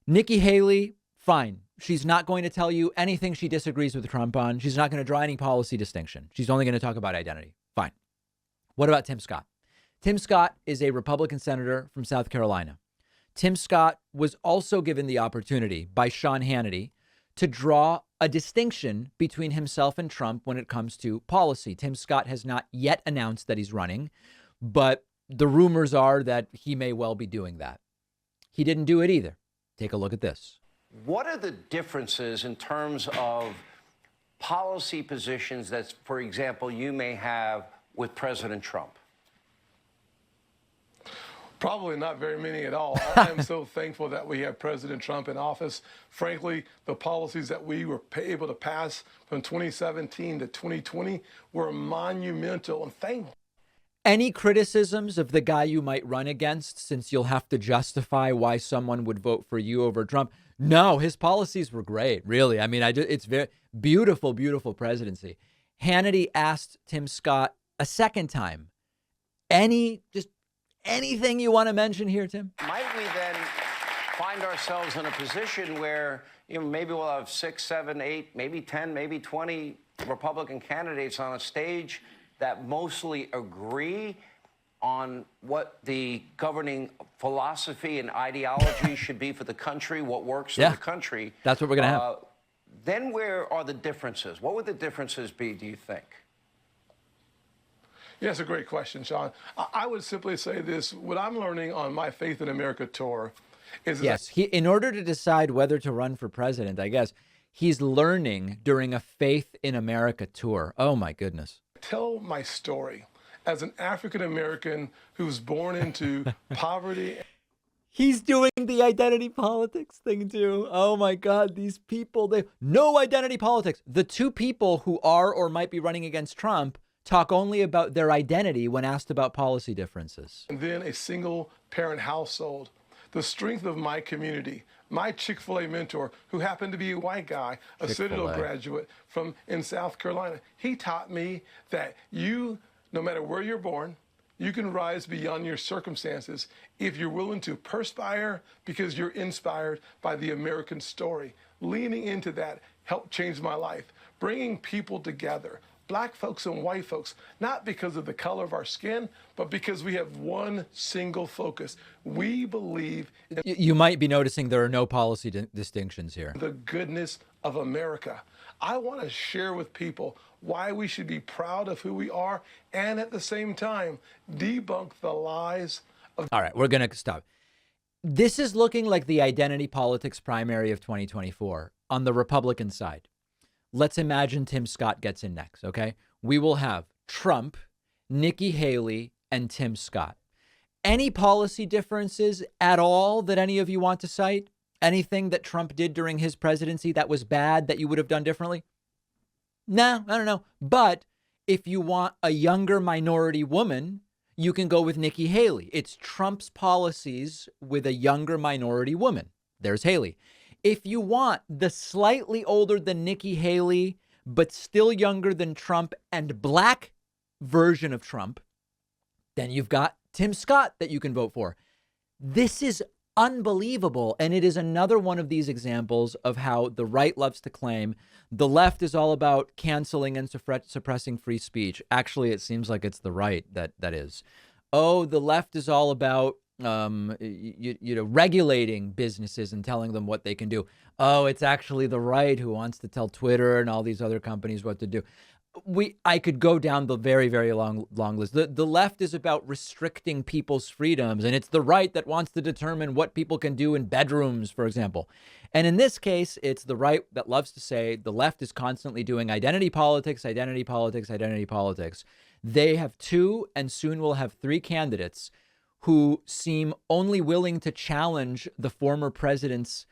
Nikki Haley, fine. She's not going to tell you anything she disagrees with Trump on. She's not going to draw any policy distinction. She's only going to talk about identity. Fine. What about Tim Scott? Tim Scott is a Republican senator from South Carolina. Tim Scott was also given the opportunity by Sean Hannity to draw a distinction between himself and Trump when it comes to policy. Tim Scott has not yet announced that he's running, but the rumors are that he may well be doing that. He didn't do it either. Take a look at this. What are the differences in terms of policy positions that, for example, you may have with President Trump? Probably not very many at all. I am so thankful that we have President Trump in office. Frankly, the policies that we were able to pass from 2017 to 2020 were monumental. And any criticisms of the guy you might run against, since you'll have to justify why someone would vote for you over Trump? No, his policies were great, really. I mean, it's very beautiful, beautiful presidency. Hannity asked Tim Scott a second time, anything you want to mention here, Tim? Might we then find ourselves in a position where, maybe we'll have 6, 7, 8, maybe 10, maybe 20 Republican candidates on a stage that mostly agree on what the governing philosophy and ideology should be for the country, what works for the country. That's what we're going to have. Then where are the differences? What would the differences be, do you think? Yeah, that's a great question, Sean. I would simply say this. What I'm learning on my Faith in America tour is in order to decide whether to run for president, I guess, he's learning during a Faith in America tour. Oh, my goodness. Tell my story as an African-American who's born into poverty. He's doing the identity politics thing, too. Oh, my God. These people, no identity politics. The two people who are or might be running against Trump talk only about their identity when asked about policy differences. And then a single parent household. The strength of my community. My Chick-fil-A mentor, who happened to be a white guy, a Citadel graduate in South Carolina, he taught me that no matter where you're born, you can rise beyond your circumstances if you're willing to perspire because you're inspired by the American story. Leaning into that helped change my life, bringing people together. Black folks and white folks, not because of the color of our skin, but because we have one single focus. We believe in you might be noticing there are no policy distinctions here. The goodness of America. I want to share with people why we should be proud of who we are and at the same time debunk the lies of. All right, we're going to stop. This is looking like the identity politics primary of 2024 on the Republican side. Let's imagine Tim Scott gets in next, okay? We will have Trump, Nikki Haley, and Tim Scott. Any policy differences at all that any of you want to cite? Anything that Trump did during his presidency that was bad that you would have done differently? No, I don't know. But if you want a younger minority woman, you can go with Nikki Haley. It's Trump's policies with a younger minority woman. There's Haley. If you want the slightly older than Nikki Haley, but still younger than Trump and black version of Trump, then you've got Tim Scott that you can vote for. This is unbelievable. And it is another one of these examples of how the right loves to claim the left is all about canceling and suppressing free speech. Actually, it seems like it's the right that is. Oh, the left is all about regulating businesses and telling them what they can do. Oh, it's actually the right who wants to tell Twitter and all these other companies what to do. I could go down the very, very long list. The left is about restricting people's freedoms, and it's the right that wants to determine what people can do in bedrooms, for example. And in this case, it's the right that loves to say the left is constantly doing identity politics, identity politics, identity politics. They have 2 and soon will have 3 candidates who seem only willing to challenge the former president's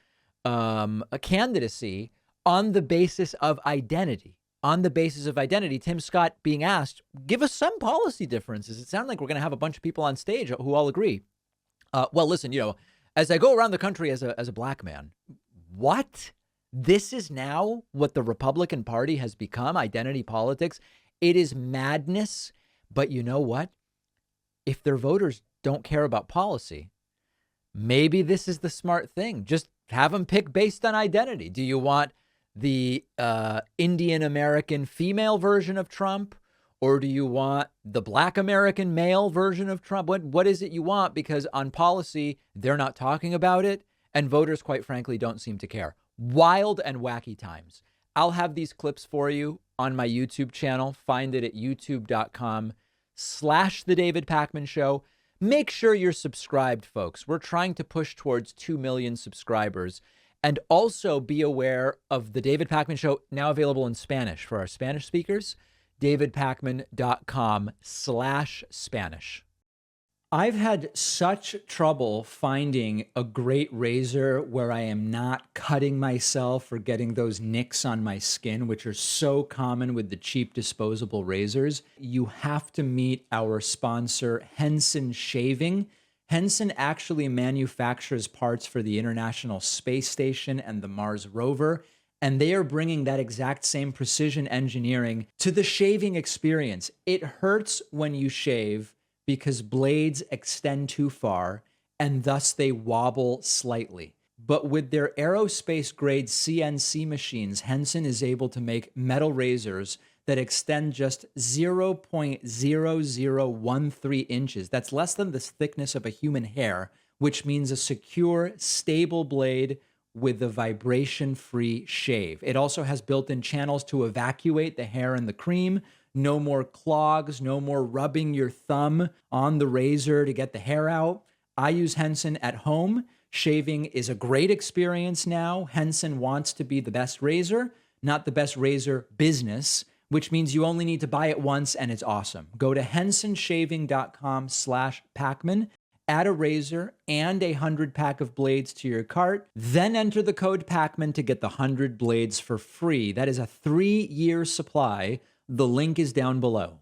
candidacy on the basis of identity. On the basis of identity, Tim Scott being asked, give us some policy differences. It sounds like we're going to have a bunch of people on stage who all agree. Well, listen, as I go around the country as a black man, what? This is now what the Republican Party has become, identity politics. It is madness. But you know what? If their voters don't care about policy, maybe this is the smart thing. Just have them pick based on identity. Do you want the Indian American female version of Trump? Or do you want the Black American male version of Trump? What is it you want? Because on policy, they're not talking about it. And voters, quite frankly, don't seem to care. Wild and wacky times. I'll have these clips for you on my YouTube channel. Find it at youtube.com/The David Pakman Show. Make sure you're subscribed, folks. We're trying to push towards 2 million subscribers. And also be aware of The David Pakman Show, now available in Spanish for our Spanish speakers. davidpakman.com/Spanish. I've had such trouble finding a great razor where I am not cutting myself or getting those nicks on my skin, which are so common with the cheap disposable razors. You have to meet our sponsor, Henson Shaving. Henson actually manufactures parts for the International Space Station and the Mars rover. And they are bringing that exact same precision engineering to the shaving experience. It hurts when you shave because blades extend too far and thus they wobble slightly. But with their aerospace grade CNC machines, Henson is able to make metal razors that extend just 0.0013 inches. That's less than the thickness of a human hair, which means a secure, stable blade with a vibration-free shave. It also has built-in channels to evacuate the hair and the cream. No more clogs, no more rubbing your thumb on the razor to get the hair out. I use Henson at home. Shaving is a great experience now. Henson wants to be the best razor, not the best razor business, which means you only need to buy it once and it's awesome. Go to hensonshaving.com/Pakman. Add a razor and a 100-pack of blades to your cart, then enter the code Pakman to get the 100 blades for free. That is a 3-year supply. The link is down below.